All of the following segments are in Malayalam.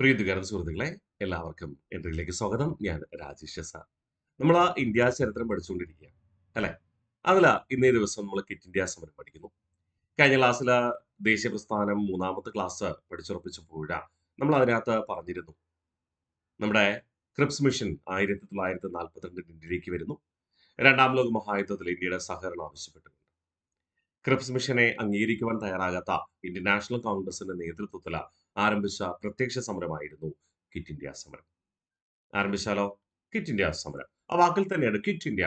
പ്രീതികരം സുഹൃത്തുക്കളെ, എല്ലാവർക്കും എൻ്റെയിലേക്ക് സ്വാഗതം. ഞാൻ രാജേഷ് സാർ. നമ്മൾ ഇന്ത്യ ചരിത്രം പഠിച്ചുകൊണ്ടിരിക്കുക അല്ലെ? അതില ഇന്നേ ദിവസം നമ്മൾ ക്വിറ്റ് ഇന്ത്യ സമരം പഠിക്കുന്നു. കഴിഞ്ഞ ക്ലാസ്സിൽ ദേശീയ പ്രസ്ഥാനം മൂന്നാമത്തെ ക്ലാസ് പഠിച്ചുറപ്പിച്ചപ്പോഴാ നമ്മൾ അതിനകത്ത് പറഞ്ഞിരുന്നു, നമ്മുടെ ക്രിപ്സ് മിഷൻ 1942 ഇന്ത്യയിലേക്ക് വരുന്നു. രണ്ടാം ലോക മഹായുദ്ധത്തിൽ ഇന്ത്യയുടെ സഹകരണം ആവശ്യപ്പെട്ടിട്ടുണ്ട്. ക്രിപ്സ് മിഷനെ അംഗീകരിക്കുവാൻ തയ്യാറാകാത്ത ഇന്ത്യൻ നാഷണൽ കോൺഗ്രസിന്റെ നേതൃത്വത്തിൽ ആരംഭിച്ച പ്രത്യക്ഷ സമരമായിരുന്നു ക്വിറ്റ് ഇന്ത്യ സമരം. ആരംഭിച്ചാലോ? ക്വിറ്റ് ഇന്ത്യ സമരം. ആ വാക്കിൽ തന്നെയാണ് ക്വിറ്റ് ഇന്ത്യ,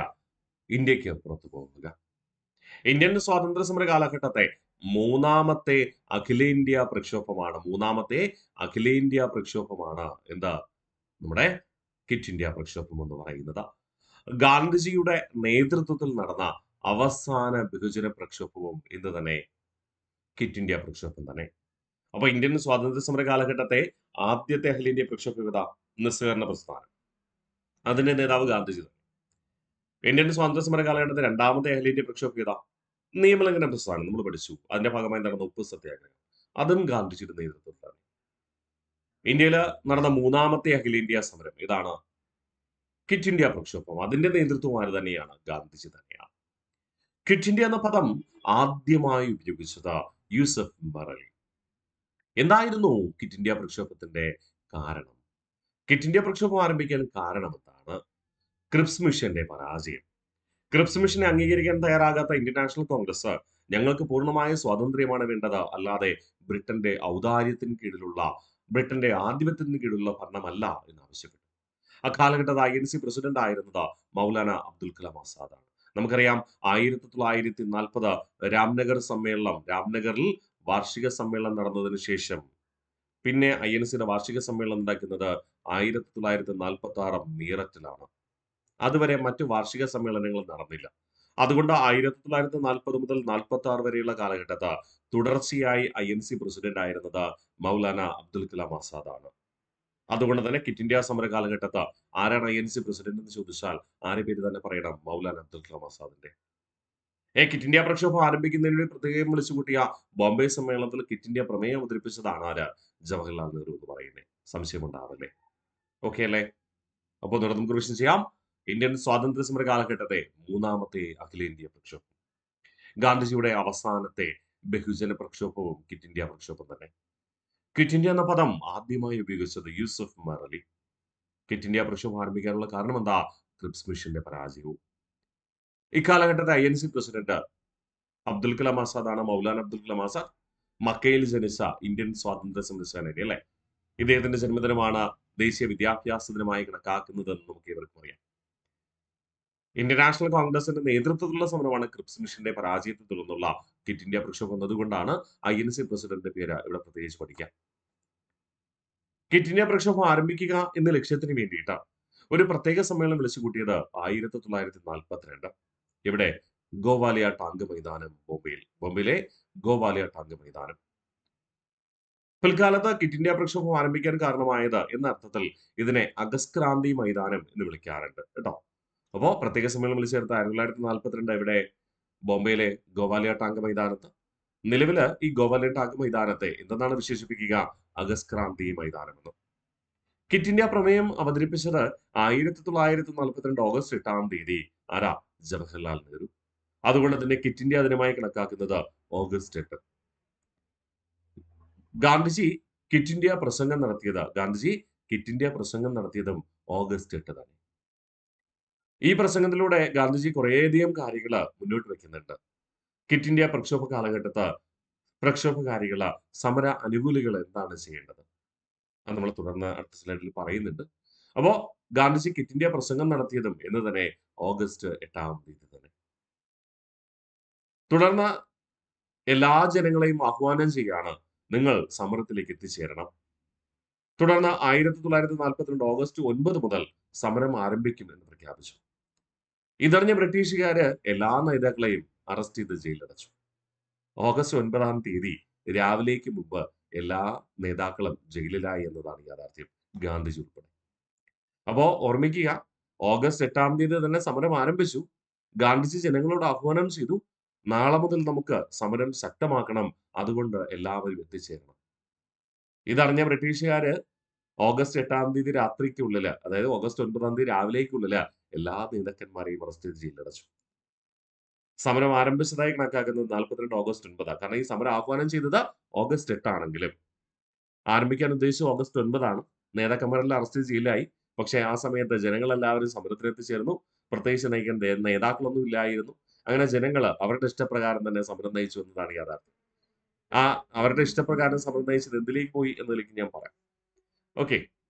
ഇന്ത്യക്ക് പുറത്തു പോകുക. ഇന്ത്യൻ സ്വാതന്ത്ര്യ സമര കാലഘട്ടത്തെ മൂന്നാമത്തെ അഖിലേന്ത്യാ പ്രക്ഷോഭമാണ് എന്താ നമ്മുടെ ക്വിറ്റ് ഇന്ത്യ പ്രക്ഷോഭം എന്ന് പറയുന്നത്. ഗാന്ധിജിയുടെ നേതൃത്വത്തിൽ നടന്ന അവസാന ബഹുജന പ്രക്ഷോഭവും ഇന്ന് തന്നെ ക്വിറ്റ് ഇന്ത്യ പ്രക്ഷോഭം തന്നെ. അപ്പൊ ഇന്ത്യൻ സ്വാതന്ത്ര്യ സമര കാലഘട്ടത്തെ ആദ്യത്തെ അഖിലേന്ത്യാ പ്രക്ഷോഭം ഇതാ നിസ്സഹകരണ പ്രസ്ഥാനം. അതിന്റെ നേതാവ് ഗാന്ധിജി തന്നെ. ഇന്ത്യൻ സ്വാതന്ത്ര്യ സമര കാലഘട്ടത്തെ രണ്ടാമത്തെ അഖിലേന്ത്യാ പ്രക്ഷോഭം ഇതാ നിയമലംഘന പ്രസ്ഥാനം. നമ്മൾ പഠിച്ചു. അതിന്റെ ഭാഗമായി നടന്ന ഉപ്പ് സത്യാഗ്രഹം, അതും ഗാന്ധിജിയുടെ നേതൃത്വത്തിലാണ്. ഇന്ത്യയിൽ നടന്ന മൂന്നാമത്തെ അഖിലേന്ത്യാ സമരം ഇതാണ് ക്വിറ്റ് ഇന്ത്യ പ്രക്ഷോഭം. അതിന്റെ നേതൃത്വം ആര് തന്നെയാണ്? ഗാന്ധിജി തന്നെയാണ്. ക്വിറ്റ് ഇന്ത്യ എന്ന പദം ആദ്യമായി ഉപയോഗിച്ചത് യൂസഫ് മറലി. എന്തായിരുന്നു ക്വിറ്റ് ഇന്ത്യ പ്രക്ഷോഭത്തിന്റെ കാരണം? ക്വിറ്റ് ഇന്ത്യ പ്രക്ഷോഭം ആരംഭിക്കാൻ കാരണം എന്താണ്? ക്രിപ്സ് മിഷന്റെ പരാജയം. ക്രിപ്സ് മിഷനെ അംഗീകരിക്കാൻ തയ്യാറാകാത്ത ഇന്ത്യൻ നാഷണൽ കോൺഗ്രസ് ഞങ്ങൾക്ക് പൂർണ്ണമായ സ്വാതന്ത്ര്യമാണ് വേണ്ടത്, അല്ലാതെ ബ്രിട്ടന്റെ ഔദാര്യത്തിന് കീഴിലുള്ള, ബ്രിട്ടന്റെ ആധിപത്യത്തിന് കീഴിലുള്ള ഭരണമല്ല എന്ന് ആവശ്യപ്പെട്ടു. അക്കാലഘട്ടത്തിൽ INC പ്രസിഡന്റ് ആയിരുന്നത് മൗലാന അബ്ദുൽ കലാം ആസാദാണ്. നമുക്കറിയാം, 1940 രാംനഗറിൽ വാർഷിക സമ്മേളനം നടന്നതിന് ശേഷം പിന്നെ INCയുടെ വാർഷിക സമ്മേളനം ഉണ്ടാക്കുന്നത് 1946 മീററ്റിലാണ്. അതുവരെ മറ്റു വാർഷിക സമ്മേളനങ്ങൾ നടന്നില്ല. അതുകൊണ്ട് 1940 മുതൽ 46 വരെയുള്ള കാലഘട്ടത്ത് തുടർച്ചയായി INC പ്രസിഡന്റ് ആയിരുന്നത് മൗലാന അബ്ദുൽ കലാം ആസാദാണ്. അതുകൊണ്ട് തന്നെ ക്വിറ്റ് ഇന്ത്യ സമര കാലഘട്ടത്ത് ആരാണ് INC പ്രസിഡന്റ് എന്ന് ചോദിച്ചാൽ ആരെ പേര് തന്നെ പറയണം? മൗലാന അബ്ദുൽ കലാം ആസാദിന്റെ. ക്വിറ്റ് ഇന്ത്യ പ്രക്ഷോഭം ആരംഭിക്കുന്നതിന് വേണ്ടി പ്രത്യേകം വിളിച്ചുകൂട്ടിയ ബോംബെ സമ്മേളനത്തിൽ ക്വിറ്റ് ഇന്ത്യ പ്രമേയം അവതരിപ്പിച്ചതാണ് ആര്? ജവഹർലാൽ നെഹ്റു എന്ന് പറയുന്നത്. സംശയമുണ്ടാവല്ലേ? ഓക്കെ അല്ലേ? അപ്പോൾ നമുക്ക് റിവിഷൻ ചെയ്യാം. ഇന്ത്യൻ സ്വാതന്ത്ര്യ സമര കാലഘട്ടത്തെ മൂന്നാമത്തെ അഖിലേന്ത്യാ പ്രക്ഷോഭം, ഗാന്ധിജിയുടെ അവസാനത്തെ ബഹുജന പ്രക്ഷോഭവും ക്വിറ്റ് ഇന്ത്യ പ്രക്ഷോഭം തന്നെ. ക്വിറ്റ് ഇന്ത്യ എന്ന പദം ആദ്യമായി ഉപയോഗിച്ചത് യൂസഫ് മറലി. ക്വിറ്റ് ഇന്ത്യ പ്രക്ഷോഭം ആരംഭിക്കാനുള്ള കാരണം എന്താ? ക്രിപ്സ് മിഷന്റെ പരാജയവും. ഇക്കാലഘട്ടത്തെ INC പ്രസിഡന്റ് അബ്ദുൽ കലാം ആസാദാണ്. മൗലാന അബ്ദുൽ കലാം ആസാദ് മക്കയിൽ ജനിച്ച ഇന്ത്യൻ സ്വാതന്ത്ര്യ സമര സേനാനി അല്ലെ? ഇദ്ദേഹത്തിന്റെ ജന്മദിനമാണ് ദേശീയ വിദ്യാഭ്യാസ ദിനമായി കണക്കാക്കുന്നതെന്ന് നമുക്ക് ഏവർക്കും അറിയാം. ഇന്ത്യൻ നാഷണൽ കോൺഗ്രസിന്റെ നേതൃത്വത്തിലുള്ള സമരമാണ് ക്രിപ്സ് മിഷന്റെ പരാജയത്തെ തുടർന്നുള്ള ക്വിറ്റ് ഇന്ത്യ പ്രക്ഷോഭം എന്നതുകൊണ്ടാണ് INC പ്രസിഡന്റിന്റെ പേര് ഇവിടെ പ്രത്യേകിച്ച് പഠിക്കാം. ക്വിറ്റ് ഇന്ത്യ പ്രക്ഷോഭം ആരംഭിക്കുക എന്ന ലക്ഷ്യത്തിന് വേണ്ടിയിട്ട് ഒരു പ്രത്യേക സമ്മേളനം വിളിച്ചു കൂട്ടിയത് 1942. ഇവിടെ ഗോവാലിയ ടാങ്ക് മൈതാനം, ബോംബെയിലെ ഗോവാലിയ ടാങ്ക് മൈതാനം. പിൽക്കാലത്ത് ക്വിറ്റ് ഇന്ത്യ പ്രക്ഷോഭം ആരംഭിക്കാൻ കാരണമായത് എന്ന അർത്ഥത്തിൽ ഇതിനെ അഗസ്റ്റ് ക്രാന്തി മൈതാനം എന്ന് വിളിക്കാറുണ്ട് കേട്ടോ. അപ്പോ പ്രത്യേക സമ്മേളനം വിളിച്ചു ചേർത്ത 1942 ഇവിടെ ബോംബെയിലെ ഗോവാലിയ ടാങ്ക് മൈതാനത്ത്. നിലവില് ഈ ഗോവാലിയ ടാങ്ക് മൈതാനത്തെ എന്തെന്നാണ് വിശേഷിപ്പിക്കുക? അഗസ്റ്റ് ക്രാന്തി മൈതാനം എന്ന്. ക്വിറ്റ് ഇന്ത്യ പ്രമേയം അവതരിപ്പിച്ചത് 1942 ഓഗസ്റ്റ് 8 ആരാ? ജവഹർലാൽ നെഹ്റു. അതുകൊണ്ട് തന്നെ ക്വിറ്റ് ഇന്ത്യ ദിനമായി കണക്കാക്കുന്നത് ഓഗസ്റ്റ് 8. ഗാന്ധിജി ക്വിറ്റ് ഇന്ത്യ പ്രസംഗം നടത്തിയതും ഓഗസ്റ്റ് 8 തന്നെ. ഈ പ്രസംഗത്തിലൂടെ ഗാന്ധിജി കുറേയധികം കാര്യങ്ങൾ മുന്നോട്ട് വെക്കുന്നുണ്ട്. ക്വിറ്റ് ഇന്ത്യ പ്രക്ഷോഭ കാലഘട്ടത്ത് പ്രക്ഷോഭകാരികള്, സമര അനുകൂലികൾ എന്താണ് ചെയ്യേണ്ടത്? അത് നമ്മൾ തുടർന്ന് അടുത്ത സ്ലൈഡിൽ പറയുന്നുണ്ട്. അപ്പോ ഗാന്ധിജി ക്വിറ്റ് ഇന്ത്യ പ്രസംഗം നടത്തിയതും എന്ന് തന്നെ ഓഗസ്റ്റ് 8 തന്നെ. തുടർന്ന് എല്ലാ ജനങ്ങളെയും ആഹ്വാനം ചെയ്യാണ്, നിങ്ങൾ സമരത്തിലേക്ക് എത്തിച്ചേരണം. തുടർന്ന് 1942 ഓഗസ്റ്റ് 9 മുതൽ സമരം ആരംഭിക്കും എന്ന് പ്രഖ്യാപിച്ചു. ഇതറിഞ്ഞ ബ്രിട്ടീഷുകാര് എല്ലാ നേതാക്കളെയും അറസ്റ്റ് ചെയ്ത് ജയിലടച്ചു. ഓഗസ്റ്റ് 9 രാവിലേക്ക് മുമ്പ് എല്ലാ നേതാക്കളും ജയിലിലായി എന്നതാണ് യാഥാർത്ഥ്യം, ഗാന്ധിജി ഉൾപ്പെടെ. അപ്പോ ഓർമ്മിക്കുക, ഓഗസ്റ്റ് 8 തന്നെ സമരം ആരംഭിച്ചു. ഗാന്ധിജി ജനങ്ങളോട് ആഹ്വാനം ചെയ്തു, നാളെ മുതൽ നമുക്ക് സമരം ശക്തമാക്കണം, അതുകൊണ്ട് എല്ലാവരും എത്തിച്ചേരണം. ഇതറിഞ്ഞ ബ്രിട്ടീഷുകാര് ഓഗസ്റ്റ് 8 തീയതി രാത്രിക്കുള്ളില്, അതായത് ഓഗസ്റ്റ് 9 രാവിലേക്കുള്ളില് എല്ലാ നേതാക്കന്മാരെയും അറസ്റ്റ് ചെയ്ത് ജയിലിലടച്ചു. സമരം ആരംഭിച്ചതായി കണക്കാക്കുന്നത് 42 ഓഗസ്റ്റ് 9. കാരണം ഈ സമരം ആഹ്വാനം ചെയ്തത് ഓഗസ്റ്റ് 8 ആണെങ്കിലും ആരംഭിക്കാൻ ഉദ്ദേശിച്ചത് ഓഗസ്റ്റ് 9. നേതാക്കന്മാരെല്ലാം അറസ്റ്റ് ചെയ്ത് ജയിലിലായി. പക്ഷേ ആ സമയത്ത് ജനങ്ങളെല്ലാവരും സമരത്തിൽ എത്തിച്ചേർന്നു. പ്രത്യേകിച്ച് നയിക്കാൻ നേതാക്കളൊന്നും ഇല്ലായിരുന്നു. അങ്ങനെ ജനങ്ങള് അവരുടെ ഇഷ്ടപ്രകാരം തന്നെ സമരം നയിച്ചു എന്നതാണ് യാഥാർത്ഥ്യം. ആ അവരുടെ ഇഷ്ടപ്രകാരം സമരം നയിച്ചത് എന്തിലേക്ക് പോയി എന്നതിലേക്ക് ഞാൻ പറയാം. ഓക്കെ.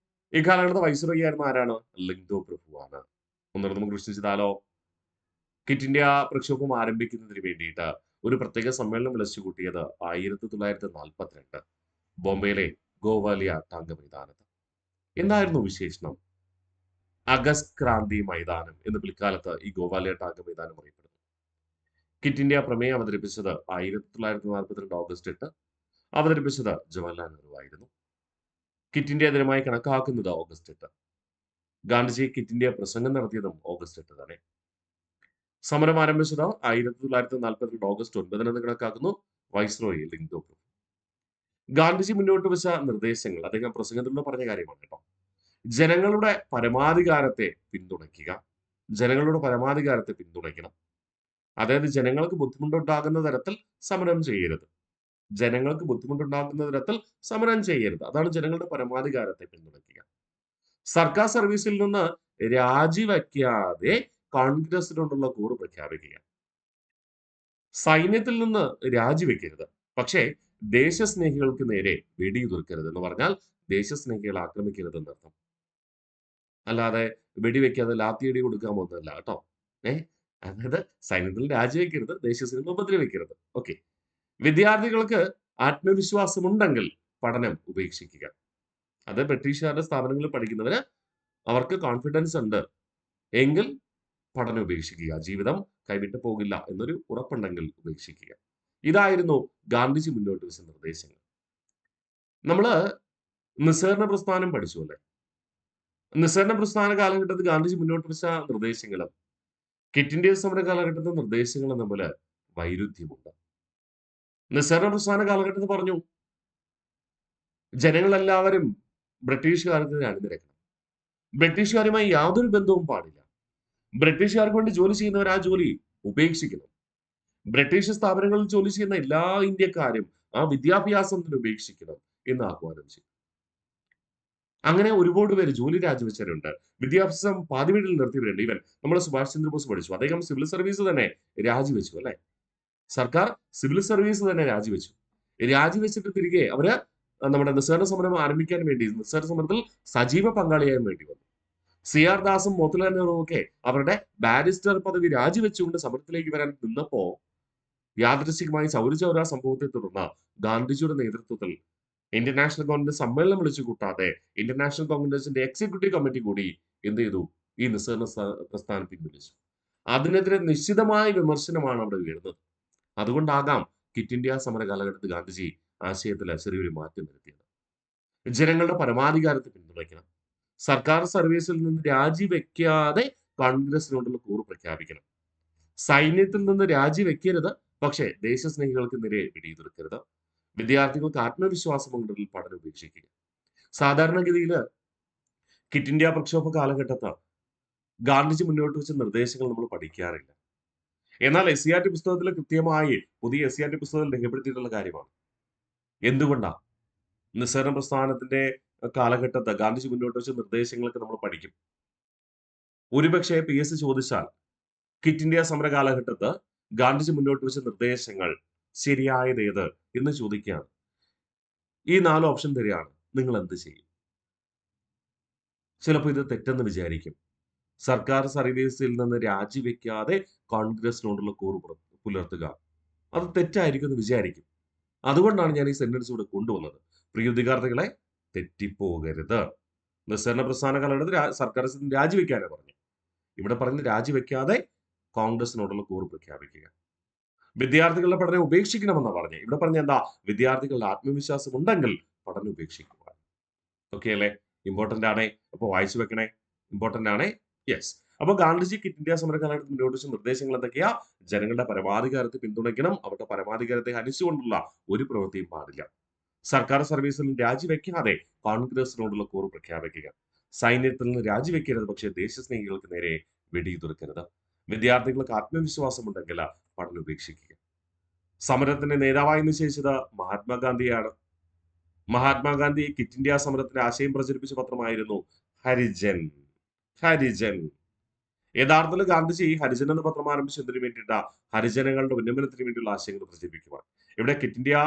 ഈ കാലഘട്ടത്തെ വൈസ്രോയി ആയിരുന്ന ആരാണ്? ലിങ്ഡോ പ്രഭുവാണ്. ഒന്നുകൂടെ നമുക്ക് വിശ്വസിച്ചാലോ? ക്വിറ്റ് ഇന്ത്യ പ്രക്ഷോഭം ആരംഭിക്കുന്നതിന് വേണ്ടിയിട്ട് ഒരു പ്രത്യേക സമ്മേളനം വിളിച്ചു കൂട്ടിയത് 1942 ബോംബെയിലെ ഗോവാലിയ ടാങ്ക മൈതാനത്ത്. എന്തായിരുന്നു വിശേഷണം? അഗസ്റ്റ് ക്രാന്തി മൈതാനം എന്ന് പിൽക്കാലത്ത് ഈ ഗോവാലിയ ടാങ്ക മൈതാനം അറിയപ്പെടുന്നു. ക്വിറ്റ് ഇന്ത്യ പ്രമേയം അവതരിപ്പിച്ചത് 1942 ഓഗസ്റ്റ് 8. അവതരിപ്പിച്ചത് ജവഹർലാൽ നെഹ്റു ആയിരുന്നു. ക്വിറ്റ് ഇന്ത്യ ദിനമായി കണക്കാക്കുന്നത് ഓഗസ്റ്റ് 8. ഗാന്ധിജി ക്വിറ്റ് ഇന്ത്യ പ്രസംഗം നടത്തിയതും ഓഗസ്റ്റ് 8 തന്നെ. സമരം ആരംഭിച്ചത് 1942 ഓഗസ്റ്റ് 9 എന്ന് കണക്കാക്കുന്നു. വൈസ്രോയി ലിങ്ഡോ പ്രഭു. ഗാന്ധിജി മുന്നോട്ട് വെച്ച നിർദ്ദേശങ്ങൾ അദ്ദേഹം പ്രസംഗത്തിലൂടെ പറഞ്ഞ കാര്യമാണ് കേട്ടോ. ജനങ്ങളുടെ പരമാധികാരത്തെ പിന്തുണയ്ക്കുക. ജനങ്ങളുടെ പരമാധികാരത്തെ പിന്തുണയ്ക്കണം. അതായത് ജനങ്ങൾക്ക് ബുദ്ധിമുട്ടുണ്ടാകുന്ന തരത്തിൽ സമരം ചെയ്യരുത്. ജനങ്ങൾക്ക് ബുദ്ധിമുട്ടുണ്ടാകുന്ന തരത്തിൽ സമരം ചെയ്യരുത്. അതാണ് ജനങ്ങളുടെ പരമാധികാരത്തെ പിന്തുണയ്ക്കുക. സർക്കാർ സർവീസിൽ നിന്ന് രാജിവയ്ക്കാതെ കോൺഗ്രസിനോടുള്ള കൂറ് പ്രഖ്യാപിക്കുക. സൈന്യത്തിൽ നിന്ന് രാജിവെക്കരുത്. പക്ഷേ ദേശസ്നേഹികൾക്ക് നേരെ വെടിയുതിർക്കരുത് എന്ന് പറഞ്ഞാൽ ദേശസ്നേഹികളെ ആക്രമിക്കരുത് എന്നർത്ഥം. അല്ലാതെ വെടിവെക്കാതെ ലാത്തിയടി കൊടുക്കാൻ പോകുന്നതല്ല കേട്ടോ. അതായത് സൈന്യത്തിൽ രാജിവെക്കരുത്, ദേശസ്നേഹികളെ ഉപദ്രവിക്കരുത്. ഓക്കെ. വിദ്യാർത്ഥികൾക്ക് ആത്മവിശ്വാസമുണ്ടെങ്കിൽ പഠനം ഉപേക്ഷിക്കുക. അത് ബ്രിട്ടീഷുകാരുടെ സ്ഥാപനങ്ങളിൽ പഠിക്കുന്നവര് അവർക്ക് കോൺഫിഡൻസ് ഉണ്ട് എങ്കിൽ പഠനം ഉപേക്ഷിക്കുക. ജീവിതം കൈവിട്ടു പോകില്ല എന്നൊരു ഉറപ്പുണ്ടെങ്കിൽ ഉപേക്ഷിക്കുക. ഇതായിരുന്നു ഗാന്ധിജി മുന്നോട്ട് വെച്ച നിർദ്ദേശങ്ങൾ. നമ്മള് നിസ്സഹകരണ പ്രസ്ഥാനം പഠിച്ചു അല്ലേ? നിസ്സഹകരണ പ്രസ്ഥാന കാലഘട്ടത്തിൽ ഗാന്ധിജി മുന്നോട്ട് വെച്ച നിർദ്ദേശങ്ങളും ക്വിറ്റ് ഇന്ത്യ സമര കാലഘട്ടത്തിലെ നിർദ്ദേശങ്ങളും തമ്മിൽ വൈരുദ്ധ്യമുണ്ട്. നിസ്സഹകരണ പ്രസ്ഥാന കാലഘട്ടത്തിൽ പറഞ്ഞു ജനങ്ങളെല്ലാവരും ബ്രിട്ടീഷുകാർക്ക് അണിനിരക്കണം. ബ്രിട്ടീഷുകാരുമായി യാതൊരു ബന്ധവും പാടില്ല. ബ്രിട്ടീഷുകാർക്ക് വേണ്ടി ജോലി ചെയ്യുന്നവർ ആ ജോലി ഉപേക്ഷിക്കണം. ബ്രിട്ടീഷ് സ്ഥാപനങ്ങളിൽ ജോലി ചെയ്യുന്ന എല്ലാ ഇന്ത്യക്കാരും ആ വിദ്യാഭ്യാസം തന്നെ ഉപേക്ഷിക്കണം എന്ന് ആഹ്വാനം ചെയ്തു. അങ്ങനെ ഒരുപാട് പേര് ജോലി രാജിവെച്ചവരുണ്ട്. വിദ്യാഭ്യാസം പാതിവഴിയിൽ നിർത്തിയവരുണ്ട്. ഈവൻ നമ്മുടെ സുഭാഷ് ചന്ദ്രബോസ് പഠിച്ചു. അദ്ദേഹം സിവിൽ സർവീസ് തന്നെ രാജിവെച്ചു അല്ലെ? സർക്കാർ സിവിൽ സർവീസ് തന്നെ രാജിവെച്ചു. രാജിവെച്ചിട്ട് തിരികെ അവര് നമ്മുടെ നിസ്സഹകരണ സമരം ആരംഭിക്കാൻ വേണ്ടി നിസ്സഹകരണ സമരത്തിൽ സജീവ പങ്കാളിയാകാൻ വേണ്ടി വന്നു. CR ദാസും മോത്തിലാൽ നെഹ്റുവും ഒക്കെ അവരുടെ ബാരിസ്റ്റർ പദവി രാജിവെച്ചുകൊണ്ട് സമരത്തിലേക്ക് വരാൻ നിന്നപ്പോ യാദൃശ്ചികമായി ചൗരി ചൗര സംഭവത്തെ തുടർന്ന് ഗാന്ധിജിയുടെ നേതൃത്വത്തിൽ ഇന്ത്യൻ നാഷണൽ കോൺഗ്രസ് സമ്മേളനം വിളിച്ചു കൂട്ടാതെ ഇന്ത്യൻ നാഷണൽ കോൺഗ്രസിന്റെ എക്സിക്യൂട്ടീവ് കമ്മിറ്റി കൂടി എന്ത് ചെയ്തു? ഈ നിസ്സഹകരണ പ്രസ്ഥാനം പിൻവലിച്ചു. അതിനെതിരെ നിശ്ചിതമായ വിമർശനമാണ് അവിടെ ഉയർന്നത്. അതുകൊണ്ടാകാം ക്വിറ്റ് ഇന്ത്യ സമര കാലഘട്ടത്തിൽ ഗാന്ധിജി ആശയത്തിൽ ചെറിയൊരു മാറ്റം വരുത്തിയത്. ജനങ്ങളുടെ പരമാധികാരത്തെ പിന്തുണയ്ക്കണം. സർക്കാർ സർവീസിൽ നിന്ന് രാജിവെക്കാതെ കോൺഗ്രസിനോടുള്ള കൂറ് പ്രഖ്യാപിക്കണം. സൈന്യത്തിൽ നിന്ന് രാജിവെക്കരുത്, പക്ഷേ ദേശസ്നേഹികൾക്ക് നേരെ വെടിയുതിർക്കരുത്. വിദ്യാർത്ഥികൾക്ക് ആത്മവിശ്വാസമുണ്ടെങ്കിൽ പഠനം ഉപേക്ഷിക്കുക. സാധാരണഗതിയിൽ ക്വിറ്റ് ഇന്ത്യ പ്രക്ഷോഭ കാലഘട്ടത്ത് ഗാന്ധിജി മുന്നോട്ട് വെച്ച നിർദ്ദേശങ്ങൾ നമ്മൾ പഠിക്കാറില്ല. എന്നാൽ SCERT പുസ്തകത്തിൽ കൃത്യമായി പുതിയ SCERT പുസ്തകത്തിൽ രേഖപ്പെടുത്തിയിട്ടുള്ള കാര്യമാണ്. എന്തുകൊണ്ടാ? നിസ്സഹകരണ പ്രസ്ഥാനത്തിന്റെ കാലഘട്ടത്ത് ഗാന്ധിജി മുന്നോട്ട് വെച്ച നിർദ്ദേശങ്ങളൊക്കെ നമ്മൾ പഠിക്കും. ഒരുപക്ഷെ PSC ചോദിച്ചാൽ ക്വിറ്റ് ഇന്ത്യ സമര കാലഘട്ടത്ത് ഗാന്ധിജി മുന്നോട്ട് വെച്ച നിർദ്ദേശങ്ങൾ ശരിയായത് ഏത് എന്ന് ചോദിക്കുകയാണ്. ഈ 4 ഓപ്ഷൻ തരികയാണ്. നിങ്ങൾ എന്ത് ചെയ്യും? ചിലപ്പോൾ ഇത് തെറ്റെന്ന് വിചാരിക്കും. സർക്കാർ സർവീസിൽ നിന്ന് രാജിവെക്കാതെ കോൺഗ്രസിനോടുള്ള കൂറ് പുലർത്തുക. അത് തെറ്റായിരിക്കും എന്ന് വിചാരിക്കും. അതുകൊണ്ടാണ് ഞാൻ ഈ സെന്റൻസ് ഇവിടെ കൊണ്ടുവന്നത്. പ്രിയ വിദ്യാർത്ഥികളെ, തെറ്റിപ്പോകരുത്. നിസ്സഹകരണ പ്രസ്ഥാന കാലഘട്ടത്തിൽ സർക്കാർ രാജിവെക്കാനാണ് പറഞ്ഞു. ഇവിടെ പറഞ്ഞ് രാജിവെക്കാതെ കോൺഗ്രസിനോടുള്ള കൂറ് പ്രഖ്യാപിക്കുക. വിദ്യാർത്ഥികളുടെ പഠനം ഉപേക്ഷിക്കണമെന്നാണ് പറഞ്ഞത്. ഇവിടെ പറഞ്ഞ എന്താ? വിദ്യാർത്ഥികളുടെ ആത്മവിശ്വാസം ഉണ്ടെങ്കിൽ പഠനം ഉപേക്ഷിക്കുക. ഓക്കെ അല്ലേ? ഇമ്പോർട്ടന്റ് ആണേ. അപ്പൊ വായിച്ചു വെക്കണേ. ഇമ്പോർട്ടന്റ് ആണേ. യെസ്. അപ്പൊ ഗാന്ധിജി ക്വിറ്റ് ഇന്ത്യ സമര കാലഘട്ടത്തിൽ മുന്നോട്ട് വെച്ച നിർദ്ദേശങ്ങൾ എന്തൊക്കെയാ? ജനങ്ങളുടെ പരമാധികാരത്തെ പിന്തുണയ്ക്കണം. അവരുടെ പരമാധികാരത്തെ ഹനിച്ചുകൊണ്ടുള്ള ഒരു പ്രവൃത്തിയും പാടില്ല. സർക്കാർ സർവീസിൽ നിന്ന് രാജിവെക്കാതെ കോൺഗ്രസിനോടുള്ള കൂറ് പ്രഖ്യാപിക്കുക. സൈന്യത്തിൽ നിന്ന് രാജിവെക്കരുത്, പക്ഷേ ദേശസ്നേഹികൾക്ക് നേരെ വെടിയുതിർക്കരുത്. വിദ്യാർത്ഥികൾക്ക് ആത്മവിശ്വാസമുണ്ടെങ്കിൽ പഠനം ഉപേക്ഷിക്കുക. സമരത്തിന്റെ നേതാവായി നിശ്ചയിച്ചത് മഹാത്മാഗാന്ധിയാണ്. മഹാത്മാഗാന്ധി ക്വിറ്റ് ഇന്ത്യ സമരത്തിന്റെ ആശയം പ്രചരിപ്പിച്ച പത്രമായിരുന്നു ഹരിജൻ. ഹരിജൻ. യഥാർത്ഥത്തിൽ ഗാന്ധിജി ഹരിജൻ എന്ന പത്രം ആരംഭിച്ചതിന് വേണ്ടിയിട്ട് ഹരിജനങ്ങളുടെ ഉന്നമനത്തിന് വേണ്ടിയുള്ള ആശയങ്ങൾ പ്രചരിപ്പിക്കുവാൻ. ഇവിടെ ക്വിറ്റ് ഇന്ത്യ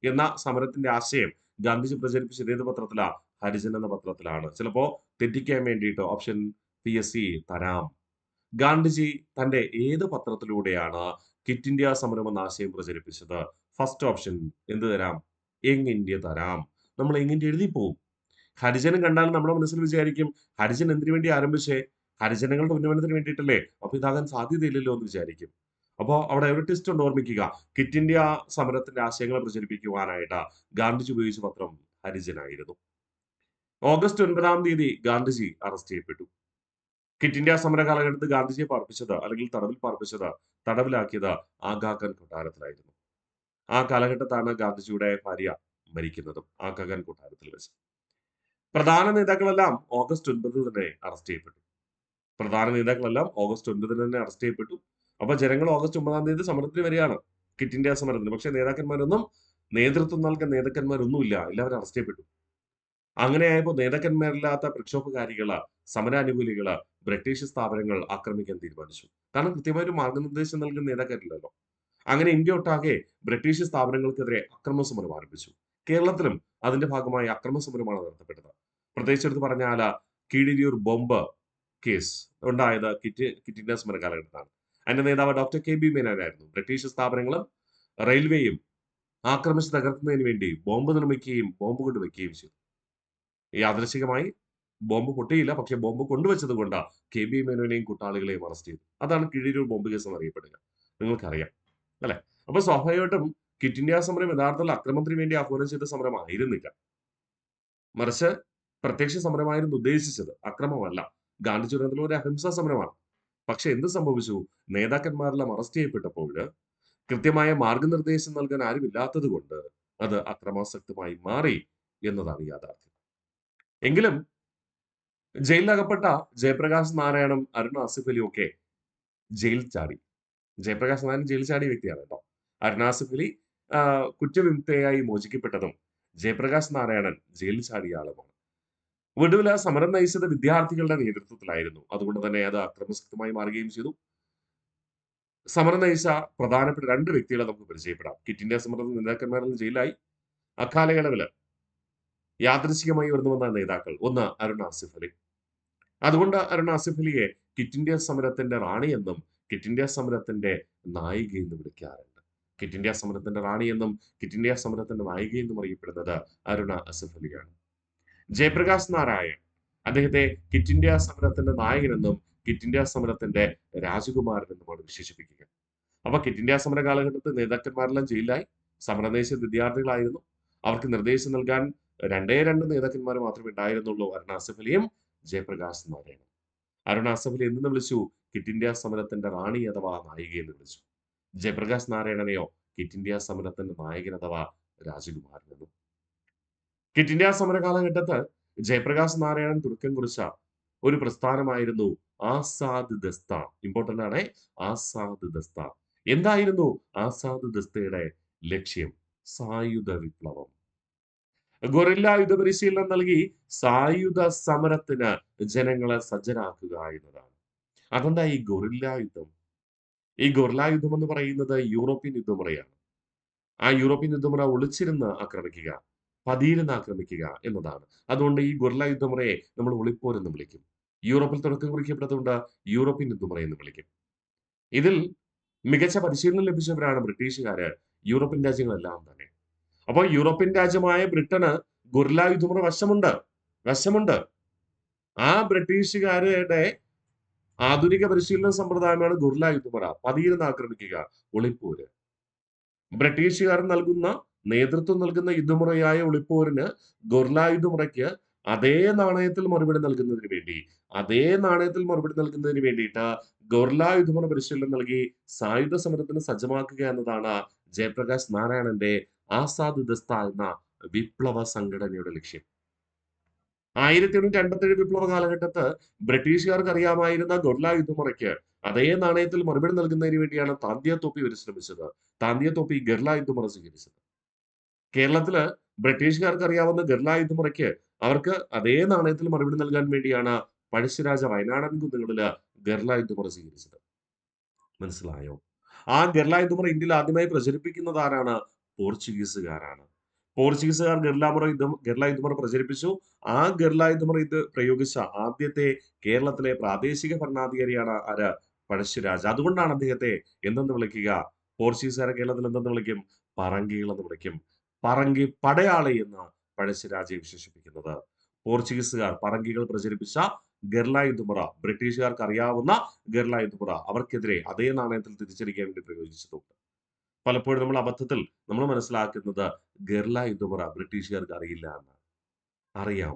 എന്ന സമരത്തിന്റെ ആശയം ഗാന്ധിജി പ്രചരിപ്പിച്ചത് ഏത് പത്രത്തിലാ? ഹരിജൻ എന്ന പത്രത്തിലാണ്. ചിലപ്പോ തെറ്റിക്കാൻ വേണ്ടിയിട്ട് ഓപ്ഷൻ PSC തരാം. ഗാന്ധിജി തന്റെ ഏത് പത്രത്തിലൂടെയാണ് ക്വിറ്റ് ഇന്ത്യ സമരം എന്ന ആശയം പ്രചരിപ്പിച്ചത്? ഫസ്റ്റ് ഓപ്ഷൻ എന്ത് തരാം? യങ് ഇന്ത്യ തരാം. നമ്മൾ യങ് ഇന്ത്യ എഴുതി പോവും. ഹരിജനം കണ്ടാൽ നമ്മുടെ മനസ്സിൽ വിചാരിക്കും, ഹരിജൻ എന്തിനു വേണ്ടി ആരംഭിച്ചേ? ഹരിജനങ്ങളുടെ ഉന്നമനത്തിന് വേണ്ടിയിട്ടല്ലേ? അപ്പൊ ഇതാകാൻ സാധ്യതയില്ലല്ലോ എന്ന് വിചാരിക്കും. അപ്പോ അവിടെ ഒരു ട്വിസ്റ്റ് ഉണ്ട്, ഓർമ്മിക്കുക. ക്വിറ്റ് ഇന്ത്യ സമരത്തിന്റെ ആശയങ്ങളെ പ്രചരിപ്പിക്കുവാനായിട്ട് ഗാന്ധിജി ഉപയോഗിച്ച പത്രം ഹരിജനായിരുന്നു. ഓഗസ്റ്റ് 9 ഗാന്ധിജി അറസ്റ്റ് ചെയ്യപ്പെട്ടു. ക്വിറ്റ് ഇന്ത്യ സമര കാലഘട്ടത്തിൽ ഗാന്ധിജിയെ പാർപ്പിച്ചത്, അല്ലെങ്കിൽ തടവിൽ പാർപ്പിച്ചത്, തടവിലാക്കിയത് ആഗാഖാൻ കൊട്ടാരത്തിലായിരുന്നു. ആ കാലഘട്ടത്താണ് ഗാന്ധിജിയുടെ ഭാര്യ മരിക്കുന്നതും, ആഗാഖാൻ കൊട്ടാരത്തിൽ വെച്ച്. പ്രധാന നേതാക്കളെല്ലാം ഓഗസ്റ്റ് 9 തന്നെ അറസ്റ്റ് ചെയ്യപ്പെട്ടു. പ്രധാന നേതാക്കളെല്ലാം ഓഗസ്റ്റ് 9 തന്നെ അറസ്റ്റ് ചെയ്യപ്പെട്ടു. അപ്പൊ ജനങ്ങൾ ഓഗസ്റ്റ് 9 സമരത്തിന് വരികയാണ്, ക്വിറ്റ് ഇന്ത്യ സമരത്തിന്. പക്ഷെ നേതൃത്വം നൽകാൻ നേതാക്കന്മാരൊന്നുമില്ല, എല്ലാവരും അറസ്റ്റ് ചെയ്യപ്പെട്ടു. അങ്ങനെയായപ്പോൾ നേതാക്കന്മാരില്ലാത്ത പ്രക്ഷോഭകാരികള്, സമരാനുകൂലികള് ബ്രിട്ടീഷ് സ്ഥാപനങ്ങൾ ആക്രമിക്കാൻ തീരുമാനിച്ചു. കാരണം കൃത്യമായ ഒരു മാർഗനിർദ്ദേശം നൽകുന്ന നേതാക്കരില്ലല്ലോ. അങ്ങനെ ഇന്ത്യ ഒട്ടാകെ ബ്രിട്ടീഷ് സ്ഥാപനങ്ങൾക്കെതിരെ അക്രമ സമരം ആരംഭിച്ചു. കേരളത്തിലും അതിന്റെ ഭാഗമായി അക്രമ സമരമാണ് നടത്തപ്പെട്ടത്. പ്രത്യേകിച്ച് എടുത്ത് പറഞ്ഞാൽ കീഴിരിയൂർ ബോംബ് കേസ് ഉണ്ടായത് ക്വിറ്റ് ഇന്ത്യ സമര കാലഘട്ടത്താണ്. അതിന്റെ നേതാവ് ഡോക്ടർ KB മേനോനായിരുന്നു. ബ്രിട്ടീഷ് സ്ഥാപനങ്ങളും റെയിൽവേയും ആക്രമിച്ച് തകർക്കുന്നതിന് വേണ്ടി ബോംബ് നിർമ്മിക്കുകയും ബോംബ് കൊണ്ട് വെക്കുകയും ചെയ്തു. യാദൃശികമായി ബോംബ് പൊട്ടിയില്ല, പക്ഷെ ബോംബ് കൊണ്ടുവച്ചത് കൊണ്ട് KB മേനോനെയും കൂട്ടാളികളെയും അറസ്റ്റ് ചെയ്തു. അതാണ് കീഴിരൂർ ബോംബ് കേസ് എന്നറിയപ്പെടുക. നിങ്ങൾക്കറിയാം അല്ലെ? അപ്പൊ സ്വാഭാവികമായിട്ടും ക്വിറ്റ് ഇന്ത്യ സമരം യഥാർത്ഥത്തിൽ അക്രമത്തിന് വേണ്ടി ആഹ്വാനം ചെയ്ത സമരമായിരുന്നില്ല, മറിച്ച് പ്രത്യക്ഷ സമരമായിരുന്നു ഉദ്ദേശിച്ചത്, അക്രമമല്ല. ഗാന്ധിജി ഒരു അഹിംസാ സമരമാണ്. പക്ഷെ എന്ത് സംഭവിച്ചു? നേതാക്കന്മാരെല്ലാം അറസ്റ്റ് ചെയ്യപ്പെട്ടപ്പോൾ കൃത്യമായ മാർഗനിർദ്ദേശം നൽകാൻ ആരുമില്ലാത്തത് കൊണ്ട് അത് അക്രമാസക്തമായി മാറി എന്നതാണ് യാഥാർത്ഥ്യം. എങ്കിലും ജയിലിലകപ്പെട്ട ജയപ്രകാശ് നാരായണും അരുൺ ആസിഫ് അലിയും ഒക്കെ ജയിൽ ചാടി. ജയപ്രകാശ് നാരായണൻ ജയിൽ ചാടിയ വ്യക്തിയാണ് കേട്ടോ. അരുൺ ആസിഫ് അലി കുറ്റവിമുക്തയായി മോചിക്കപ്പെട്ടതും ജയപ്രകാശ് നാരായണൻ ജയിലിൽ ചാടിയ ആളുമാണ്. ഒടുവിൽ സമരം നയിച്ചത് വിദ്യാർത്ഥികളുടെ നേതൃത്വത്തിലായിരുന്നു. അതുകൊണ്ട് തന്നെ അത് അക്രമസക്തമായി മാറുകയും ചെയ്തു. സമരം നയിച്ച പ്രധാനപ്പെട്ട 2 വ്യക്തികളെ നമുക്ക് പരിചയപ്പെടാം. ക്വിറ്റ് ഇന്ത്യ സമരത്തിൽ നേതാക്കന്മാരിൽ ജയിലായി. അക്കാലയളവിൽ യാദൃശ്ചികമായി ഉയർന്നു വന്ന നേതാക്കൾ, ഒന്ന് അരുൺ ആസിഫ് അലി. അതുകൊണ്ട് അരുൺ ആസിഫ് അലിയെ ക്വിറ്റ് ഇന്ത്യ സമരത്തിന്റെ റാണി എന്നും ക്വിറ്റ് ഇന്ത്യ സമരത്തിന്റെ നായിക എന്നും വിളിക്കാറുണ്ട്. ക്വിറ്റ് ഇന്ത്യ സമരത്തിന്റെ റാണി എന്നും ക്വിറ്റ് ഇന്ത്യ സമരത്തിന്റെ നായിക എന്നും അറിയപ്പെടുന്നത് അരുൺ ആസിഫ് അലിയാണ്. ജയപ്രകാശ് നാരായൺ അദ്ദേഹത്തെ ക്വിറ്റ് ഇന്ത്യ സമരത്തിന്റെ നായകനെന്നും ക്വിറ്റ് ഇന്ത്യ സമരത്തിന്റെ രാജകുമാരൻ എന്നുമാണ് വിശേഷിപ്പിക്കുക. അപ്പൊ ക്വിറ്റ് ഇന്ത്യ സമര കാലഘട്ടത്തിൽ നേതാക്കന്മാരെല്ലാം ജയിലിലായി. സമരം നയിച്ച വിദ്യാർത്ഥികളായിരുന്നു. അവർക്ക് നിർദ്ദേശം നൽകാൻ 2 നേതാക്കന്മാർ മാത്രമേ ഉണ്ടായിരുന്നുള്ളൂ, അരുൺ ആസിഫ് അലിയും ജയപ്രകാശ് നാരായണൻ. അരുൺ ആസിഫ് അലി എന്തെന്ന് വിളിച്ചു? ക്വിറ്റ് ഇന്ത്യ സമരത്തിന്റെ റാണി അഥവാ നായിക എന്ന് വിളിച്ചു. ജയപ്രകാശ് നാരായണനെയോ ക്വിറ്റ് ഇന്ത്യ സമരത്തിന്റെ നായകൻ അഥവാ രാജകുമാരൻ എന്നും. ക്വിറ്റ് ഇന്ത്യ സമര കാലഘട്ടത്ത് ജയപ്രകാശ് നാരായണൻ തുടക്കം കുറിച്ച ഒരു പ്രസ്ഥാനമായിരുന്നു ആസാദ് ദസ്ത. ഇമ്പോർട്ടന്റ് ആണ്, ആസാദ് ദസ്ത. എന്തായിരുന്നു ആസാദ് ദസ്തയുടെ ലക്ഷ്യം? സായുധ വിപ്ലവം. ഗൊറില്ല യുദ്ധ പരിശീലനം നൽകി സായുധ സമരത്തിന് ജനങ്ങളെ സജ്ജരാക്കുക എന്നതാണ്. അതെന്താ ഈ ഗൊറില്ല യുദ്ധം? ഈ ഗൊറില്ല യുദ്ധം എന്ന് പറയുന്നത് യൂറോപ്യൻ യുദ്ധമുറയാണ്. ആ യൂറോപ്യൻ യുദ്ധമുറ ഒളിച്ചിരുന്ന് ആക്രമിക്കുക, പതിയിരുന്ന് ആക്രമിക്കുക എന്നതാണ്. അതുകൊണ്ട് ഈ ഗൊറില്ല യുദ്ധമുറയെ നമ്മൾ ഒളിപ്പോരെന്ന് വിളിക്കും. യൂറോപ്പിൽ തുടക്കം കുറിക്കപ്പെട്ടതുകൊണ്ട് യൂറോപ്യൻ യുദ്ധമുറ എന്ന് വിളിക്കും. ഇതിൽ മികച്ച പരിശീലനം ലഭിച്ചവരാണ് ബ്രിട്ടീഷുകാര്, യൂറോപ്യൻ രാജ്യങ്ങളെല്ലാം തന്നെ. അപ്പോൾ യൂറോപ്യൻ രാജ്യമായ ബ്രിട്ടന് ഗൊറില്ല യുദ്ധമുറ വശമുണ്ട്. ആ ബ്രിട്ടീഷുകാരുടെ ആധുനിക പരിശീലന സമ്പ്രദായമാണ് ഗൊറില്ല യുദ്ധമുറ, പതിയിരുന്ന് ആക്രമിക്കുക, ഒളിപ്പോര്. ബ്രിട്ടീഷുകാർ നേതൃത്വം നൽകുന്ന യുദ്ധമുറയായ ഒളിപ്പോരിന് ഗൊറില്ല യുദ്ധമുറയ്ക്ക് അതേ നാണയത്തിൽ മറുപടി നൽകുന്നതിന് വേണ്ടിയിട്ട് ഗൊറില്ല യുദ്ധമുറ പരിശീലനം നൽകി സായുധ സമരത്തിന് സജ്ജമാക്കുക എന്നതാണ് ജയപ്രകാശ് നാരായണന്റെ ആസാദ് ദസ്ത എന്ന വിപ്ലവ സംഘടനയുടെ ലക്ഷ്യം. 1857 വിപ്ലവ കാലഘട്ടത്ത് ബ്രിട്ടീഷുകാർക്ക് അറിയാമായിരുന്ന ഗൊറില്ല യുദ്ധമുറയ്ക്ക് അതേ നാണയത്തിൽ മറുപടി നൽകുന്നതിന് വേണ്ടിയാണ് താന്തിയ തോപ്പി പരിശ്രമിച്ചത്. താന്തിയ തോപ്പി ഗറില്ല യുദ്ധമുറ സ്വീകരിച്ചത്. കേരളത്തില് ബ്രിട്ടീഷുകാർക്ക് അറിയാവുന്ന ഗറില്ല യുദ്ധമുറയ്ക്ക് അവർക്ക് അതേ നാണയത്തിൽ മറുപടി നൽകാൻ വേണ്ടിയാണ് പഴശ്ശിരാജ വയനാടൻ കുന്നുകളില് ഗറില്ല യുദ്ധമുറ സ്വീകരിച്ചത്. മനസ്സിലായോ? ആ ഗറില്ല യുദ്ധമുറ ഇന്ത്യയിൽ ആദ്യമായി പ്രചരിപ്പിക്കുന്നത് ആരാണ്? പോർച്ചുഗീസുകാരാണ്. പോർച്ചുഗീസുകാർ ഗറില്ല യുദ്ധമുറ പ്രചരിപ്പിച്ചു. ആ ഗറില്ല യുദ്ധമുറ പ്രയോഗിച്ച ആദ്യത്തെ കേരളത്തിലെ പ്രാദേശിക ഭരണാധികാരിയാണ് ആര്? പഴശ്ശിരാജ. അതുകൊണ്ടാണ് അദ്ദേഹത്തെ എന്തെന്ന് വിളിക്കുക? പോർച്ചുഗീസുകാരെ കേരളത്തിൽ എന്തെന്ന് വിളിക്കും? പറങ്കികൾ എന്ന് വിളിക്കും. പറങ്കി പടയാളി എന്ന് പഴശ്ശിരാജയെ വിശേഷിപ്പിക്കുന്നത്. പോർച്ചുഗീസുകാർ പറങ്കികൾ പ്രചരിപ്പിച്ച ഗറില്ല യുദ്ധമുറ, ബ്രിട്ടീഷുകാർക്ക് അറിയാവുന്ന ഗറില്ല യുദ്ധമുറ അവർക്കെതിരെ അതേ നാണയത്തിൽ തിരിച്ചടിക്കാൻ വേണ്ടി പ്രയോഗിച്ചിട്ടുണ്ട്. പലപ്പോഴും നമ്മൾ മനസ്സിലാക്കുന്നത് ഗറില്ല യുദ്ധമുറ ബ്രിട്ടീഷുകാർക്ക് അറിയില്ല എന്നാണ്. അറിയാം.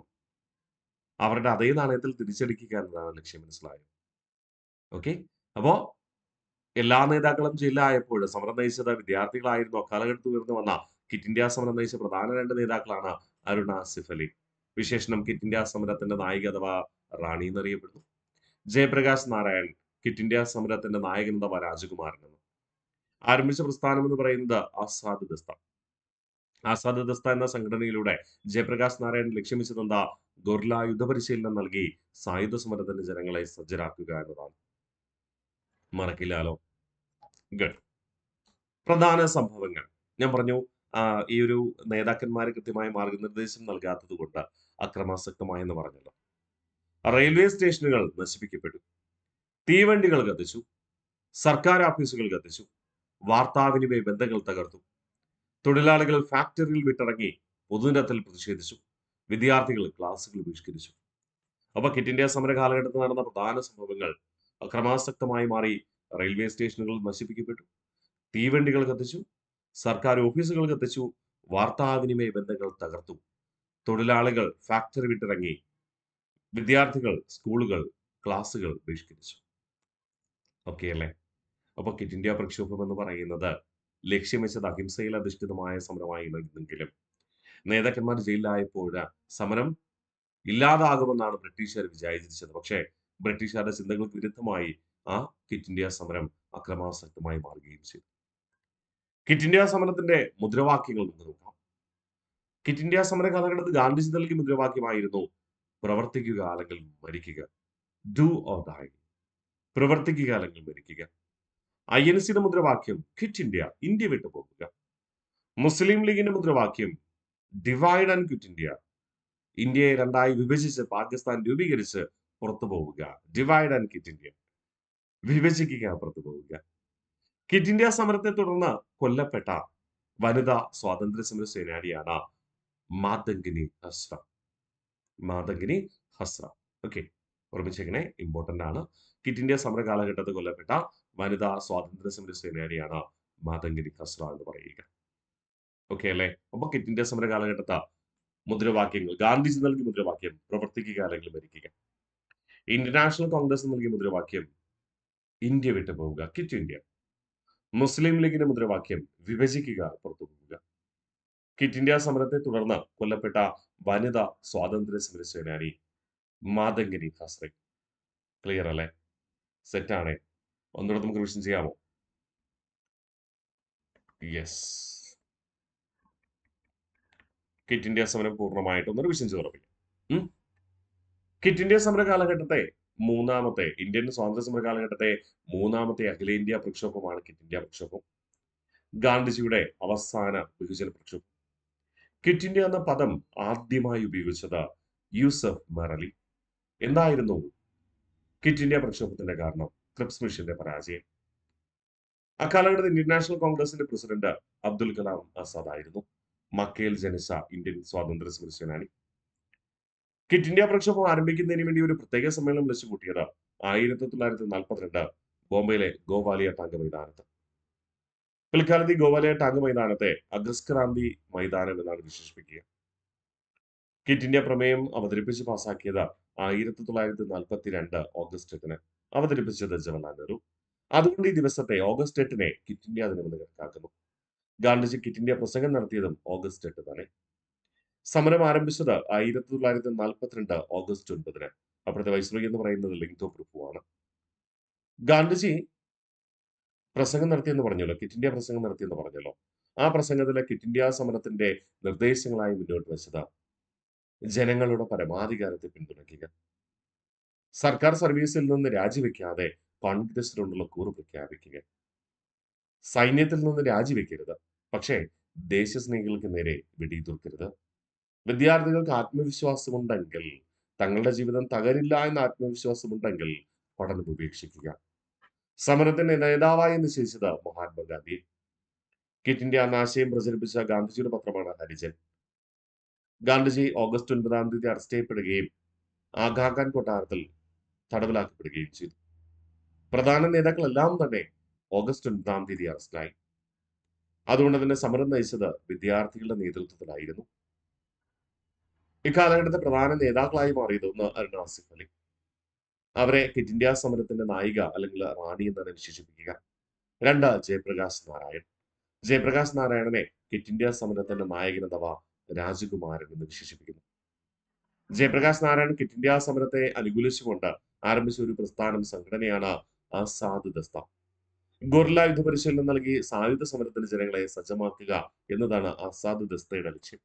അവരുടെ അതേ നാണയത്തിൽ തിരിച്ചടിക്കുക എന്നതാണ് ലക്ഷ്യം. മനസ്സിലായോ? ഓക്കെ. അപ്പോ എല്ലാ നേതാക്കളും ജയിലിലായപ്പോൾ സമരം നയിച്ചത് വിദ്യാർത്ഥികളായിരുന്നു. അക്കാലഘട്ടത്തിൽ ഉയർന്നു വന്ന ക്വിറ്റ് ഇന്ത്യ സമരം നയിച്ച പ്രധാന 2 നേതാക്കളാണ് അരുൺ ആസിഫ് അലി. വിശേഷണം ക്വിറ്റ് ഇന്ത്യ സമരത്തിന്റെ നായിക അഥവാ റാണി എന്നറിയപ്പെടുന്നു. ജയപ്രകാശ് നാരായൺ ക്വിറ്റ് ഇന്ത്യ സമരത്തിന്റെ നായകൻ അഥവാ രാജകുമാരൻ എന്ന്. ആരംഭിച്ച പ്രസ്ഥാനം എന്ന് പറയുന്നത് ആസാദ് ദസ്ത. ആസാദ് ദസ്ത എന്ന സംഘടനയിലൂടെ ജയപ്രകാശ് നാരായൺ ലക്ഷ്യം വെച്ചത് എന്താ? ഗൊറില്ല യുദ്ധപരിശീലനം നൽകി സായുധ സമരത്തിന് ജനങ്ങളെ സജ്ജരാക്കുക എന്നതാണ്. മറക്കില്ലാലോ. ഗഡ്. പ്രധാന സംഭവങ്ങൾ ഞാൻ പറഞ്ഞു. ഈ ഒരു നേതാക്കന്മാര് കൃത്യമായ മാർഗനിർദ്ദേശം നൽകാത്തത് കൊണ്ട് അക്രമാസക്തമായെന്ന് പറഞ്ഞല്ലോ. റെയിൽവേ സ്റ്റേഷനുകൾ നശിപ്പിക്കപ്പെട്ടു. തീവണ്ടികൾ കത്തിച്ചു. സർക്കാർ ഓഫീസുകൾ കത്തിച്ചു. വാർത്താവിനിമയ ബന്ധങ്ങൾ തകർത്തു. തൊഴിലാളികൾ ഫാക്ടറിയിൽ വിട്ടിറങ്ങി പൊതുനിരത്തിൽ പ്രതിഷേധിച്ചു. വിദ്യാർത്ഥികൾ ക്ലാസുകൾ ബഹിഷ്കരിച്ചു. അപ്പൊ ക്വിറ്റ് ഇന്ത്യ സമര കാലഘട്ടത്തിൽ നടന്ന പ്രധാന സംഭവങ്ങൾ അക്രമാസക്തമായി മാറി. റെയിൽവേ സ്റ്റേഷനുകൾ നശിപ്പിക്കപ്പെട്ടു. തീവണ്ടികൾ കത്തിച്ചു. സർക്കാർ ഓഫീസുകൾ കത്തിച്ചു. വാർത്താവിനിമയ ബന്ധങ്ങൾ തകർത്തു. തൊഴിലാളികൾ ഫാക്ടറി വിട്ടിറങ്ങി. വിദ്യാർത്ഥികൾ സ്കൂളുകൾ ക്ലാസുകൾ ബഹിഷ്കരിച്ചു. ഓക്കെ അല്ലേ? അപ്പൊ ക്വിറ്റ് ഇന്ത്യ പ്രക്ഷോഭം എന്ന് പറയുന്നത് ലക്ഷ്യം വെച്ചത് അഹിംസയിൽ അധിഷ്ഠിതമായ സമരമായിരുന്നെങ്കിലും നേതാക്കന്മാർ ജയിലിലായപ്പോൾ സമരം ഇല്ലാതാകുമെന്നാണ് ബ്രിട്ടീഷുകാർ വിചാരിച്ചത്. പക്ഷേ ബ്രിട്ടീഷുകാരുടെ ചിന്തകൾക്ക് വിരുദ്ധമായി ആ ക്വിറ്റ് ഇന്ത്യ സമരം അക്രമാസക്തമായി മാറുകയും ചെയ്തു. ക്വിറ്റ് ഇന്ത്യ സമരത്തിന്റെ മുദ്രാവാക്യങ്ങൾ നമുക്ക് നോക്കാം. ക്വിറ്റ് ഇന്ത്യ സമര കാലഘട്ടത്തിൽ ഗാന്ധിജി നൽകിയ മുദ്രാവാക്യമായിരുന്നു പ്രവർത്തിക്കുക അല്ലെങ്കിൽ മരിക്കുക. Do or die. പ്രവർത്തിക്കുക അല്ലെങ്കിൽ മരിക്കുക. INCയുടെ മുദ്രാവാക്യം ക്വിറ്റ് ഇന്ത്യ, ഇന്ത്യ വിട്ടു പോകുക. മുസ്ലിം ലീഗിന്റെ മുദ്രാവാക്യം ഡിവൈഡ് ആൻഡ് ക്വിറ്റ് ഇന്ത്യ, ഇന്ത്യയെ രണ്ടായി വിഭജിച്ച് പാകിസ്ഥാൻ രൂപീകരിച്ച് പുറത്തു പോവുക. ഡിവൈഡ് ആൻഡ് ക്വിറ്റ് ഇന്ത്യ, വിഭജിക്കുക, പുറത്തു പോവുക. ക്വിറ്റ് ഇന്ത്യ സമരത്തെ തുടർന്ന് കൊല്ലപ്പെട്ട വനിതാ സ്വാതന്ത്ര്യ സമര സേനാനിയാണ് മാതംഗിനി ഹസ്ര. മാതംഗിനി ഹസ്ര. ഓക്കെ, ഓർമ്മിച്ചേക്കണേ, ഇമ്പോർട്ടന്റ് ആണ്. ക്വിറ്റ് ഇന്ത്യ സമര കാലഘട്ടത്തിൽ കൊല്ലപ്പെട്ട വനിതാ സ്വാതന്ത്ര്യ സമര സേനാനിയാണ് മാതംഗിനി ഹസ്ര എന്ന് പറയുക. ഓക്കെ അല്ലേ? അപ്പൊ ക്വിറ്റ് ഇന്ത്യ സമര കാലഘട്ടത്തെ മുദ്രാവാക്യങ്ങൾ. ഗാന്ധിജി നൽകിയ മുദ്രാവാക്യം പ്രവർത്തിക്കുക അല്ലെങ്കിൽ മരിക്കുക. ഇന്ത്യൻ നാഷണൽ കോൺഗ്രസ് നൽകിയ മുദ്രാവാക്യം ഇന്ത്യ വിട്ടു പോവുക, ക്വിറ്റ് ഇന്ത്യ. മുസ്ലിം ലീഗിന്റെ മുദ്രാവാക്യം വിഭജിക്കുക, പുറത്തു പോവുക. ക്വിറ്റ് ഇന്ത്യ സമരത്തെ തുടർന്ന് കൊല്ലപ്പെട്ട വനിതാ സ്വാതന്ത്ര്യ സമര സേനാനി മാതംഗിനി ഹസ്ര. ക്ലിയർ അല്ലേ? സെറ്റാണേ. ഒന്നുകൂടെ നമുക്ക് റിവിഷൻ ചെയ്യാമോ? യെസ്. ക്വിറ്റ് ഇന്ത്യ സമരം പൂർണ്ണമായിട്ട് ഒന്ന് റിവിഷൻ ചെയ്തുറപ്പിക്കാം. ക്വിറ്റ് ഇന്ത്യ സമര കാലഘട്ടത്തെ മൂന്നാമത്തെ ഇന്ത്യൻ സ്വാതന്ത്ര്യ സമര കാലഘട്ടത്തെ മൂന്നാമത്തെ അഖിലേന്ത്യാ പ്രക്ഷോഭമാണ് ക്വിറ്റ് ഇന്ത്യ പ്രക്ഷോഭം. ഗാന്ധിജിയുടെ അവസാന ബഹുജന പ്രക്ഷോഭം. ക്വിറ്റ് ഇന്ത്യ എന്ന പദം ആദ്യമായി ഉപയോഗിച്ചത് യൂസഫ് മെറലി. എന്തായിരുന്നു ക്വിറ്റ് ഇന്ത്യ പ്രക്ഷോഭത്തിന്റെ കാരണം? ക്രിപ്സ് മിഷന്റെ പരാജയം. അക്കാലഘട്ടത്തിൽ ഇന്ത്യൻ നാഷണൽ കോൺഗ്രസിന്റെ പ്രസിഡന്റ് അബ്ദുൽ കലാം ആസാദ് ആയിരുന്നു. മക്കയിൽ ജനിച്ച ഇന്ത്യൻ സ്വാതന്ത്ര്യ സമര സേനാനി. ക്വിറ്റ് ഇന്ത്യ പ്രക്ഷോഭം ആരംഭിക്കുന്നതിന് വേണ്ടി ഒരു പ്രത്യേക സമ്മേളനം വിളിച്ചു കൂട്ടിയത് 1942 ബോംബെയിലെ ഗോവാലിയ ടാങ്ക് മൈതാനത്ത്. പിൽക്കാലത്ത് ഈ ഗോവാലിയ ടാങ്ക് മൈതാനത്തെ അഗസ്ക്രാന്തി മൈതാനം എന്നാണ് വിശേഷിപ്പിക്കുക. ക്വിറ്റ് ഇന്ത്യ പ്രമേയം അവതരിപ്പിച്ച് പാസാക്കിയത് 1942 ഓഗസ്റ്റ് 8 അവതരിപ്പിച്ചത് ജവഹർലാൽ നെഹ്റു. അതുകൊണ്ട് ഈ ദിവസത്തെ ഓഗസ്റ്റ് 8 ക്വിറ്റ് ഇന്ത്യ ദിനമെന്ന് കണക്കാക്കുന്നു. ഗാന്ധിജി ക്വിറ്റ് ഇന്ത്യ പ്രസംഗം നടത്തിയതും ഓഗസ്റ്റ് 8 തന്നെ. സമരം ആരംഭിച്ചത് 1942 ഓഗസ്റ്റ് 9-ന്. അപ്പോഴത്തെ വൈസ്രോയി എന്ന് പറയുന്നത് ലിങ്തോ പ്രഭുവാണ്. ഗാന്ധിജി പ്രസംഗം നടത്തിയെന്ന് പറഞ്ഞല്ലോ. ക്വിറ്റ് ഇന്ത്യ പ്രസംഗം നടത്തിയെന്ന് പറഞ്ഞല്ലോ. ആ പ്രസംഗത്തിലെ ക്വിറ്റ് ഇന്ത്യ സമരത്തിന്റെ നിർദ്ദേശങ്ങളായി മുന്നോട്ട് വെച്ചത് ജനങ്ങളുടെ പരമാധികാരത്തെ പിന്തുണയ്ക്കുക, സർക്കാർ സർവീസിൽ നിന്ന് രാജിവെക്കാതെ കോൺഗ്രസിനോടുള്ള കൂറ് പ്രഖ്യാപിക്കുക, സൈന്യത്തിൽ നിന്ന് രാജിവെക്കരുത്, പക്ഷേ ദേശസ്നേഹികൾക്ക് നേരെ വെടിയുതിർക്കരുത്, വിദ്യാർത്ഥികൾക്ക് ആത്മവിശ്വാസമുണ്ടെങ്കിൽ, തങ്ങളുടെ ജീവിതം തകരില്ല എന്ന ആത്മവിശ്വാസമുണ്ടെങ്കിൽ പഠനം ഉപേക്ഷിക്കുക. സമരത്തിന്റെ നേതാവായി നിശ്ചയിച്ചത് മഹാത്മാഗാന്ധി. ക്വിറ്റ് ഇന്ത്യ എന്ന ആശയം പ്രചരിപ്പിച്ച ഗാന്ധിജിയുടെ പത്രമാണ് ഹരിജൻ. ഗാന്ധിജി ഓഗസ്റ്റ് 9-ാം തീയതി അറസ്റ്റ് ചെയ്യപ്പെടുകയും ആഗാഖാൻ കൊട്ടാരത്തിൽ തടവിലാക്കപ്പെടുകയും ചെയ്തു. പ്രധാന നേതാക്കളെല്ലാം തന്നെ ഓഗസ്റ്റ് 9-ാം തീയതി അറസ്റ്റിലായി. അതുകൊണ്ട് തന്നെ സമരം നയിച്ചത് വിദ്യാർത്ഥികളുടെ നേതൃത്വത്തിലായിരുന്നു. ഇക്കാലഘട്ടത്തെ പ്രധാന നേതാക്കളായി മാറിയത് ഒന്ന് അരുൺ ആസിഫ് അലി. അവരെ ക്വിറ്റ് ഇന്ത്യ സമരത്തിന്റെ നായിക അല്ലെങ്കിൽ റാണി എന്നാണ് വിശേഷിപ്പിക്കുക. 2 ജയപ്രകാശ് നാരായൺ. ജയപ്രകാശ് നാരായണനെ ക്വിറ്റ് ഇന്ത്യ സമരത്തിന്റെ നായകൻ അഥവാ രാജകുമാരൻ എന്ന് വിശേഷിപ്പിക്കുന്നു. ജയപ്രകാശ് നാരായൺ ക്വിറ്റ് ഇന്ത്യ സമരത്തെ അനുകൂലിച്ചുകൊണ്ട് ആരംഭിച്ച ഒരു പ്രസ്ഥാനം സംഘടനയാണ് ആസാദ് ദസ്ത. ഗൊറില്ല യുദ്ധ പരിശീലനം നൽകി സായുധ സമരത്തിന് ജനങ്ങളെ സജ്ജമാക്കുക എന്നതാണ് ആസാദ് ദസ്തയുടെ ലക്ഷ്യം.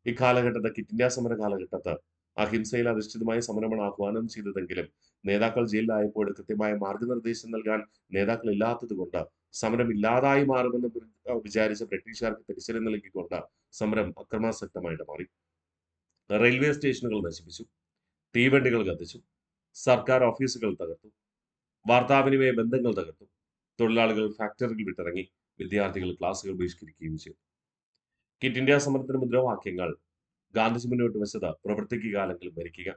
ഇക്കാലഘട്ടത്തെ ക്വിറ്റ് ഇന്ത്യ സമര കാലഘട്ടത്ത് അഹിംസയിൽ അധിഷ്ഠിതമായ സമരമാണ് ആഹ്വാനം ചെയ്തതെങ്കിലും നേതാക്കൾ ജയിലിലായപ്പോൾ കൃത്യമായ മാർഗനിർദ്ദേശം നൽകാൻ നേതാക്കൾ ഇല്ലാത്തത് കൊണ്ട് സമരം ഇല്ലാതായി മാറുമെന്ന് വിചാരിച്ച ബ്രിട്ടീഷുകാർക്ക് തിരിച്ചടി നൽകിക്കൊണ്ട് സമരം അക്രമാസക്തമായിട്ട് മാറി. റെയിൽവേ സ്റ്റേഷനുകൾ നശിപ്പിച്ചു, തീവണ്ടികൾ കത്തിച്ചു, സർക്കാർ ഓഫീസുകൾ തകർത്തു, വാർത്താവിനിമയ ബന്ധങ്ങൾ തകർത്തു, തൊഴിലാളികൾ ഫാക്ടറികൾ വിട്ടിറങ്ങി, വിദ്യാർത്ഥികൾ ക്ലാസുകൾ ബഹിഷ്കരിക്കുകയും ചെയ്തു. ക്വിറ്റ് ഇന്ത്യ സമരത്തിന്റെ മുദ്രാവാക്യങ്ങൾ ഗാന്ധിജി മുന്നോട്ട് വെച്ചത് പ്രവർത്തിക്കുക അല്ലെങ്കിൽ മരിക്കുക,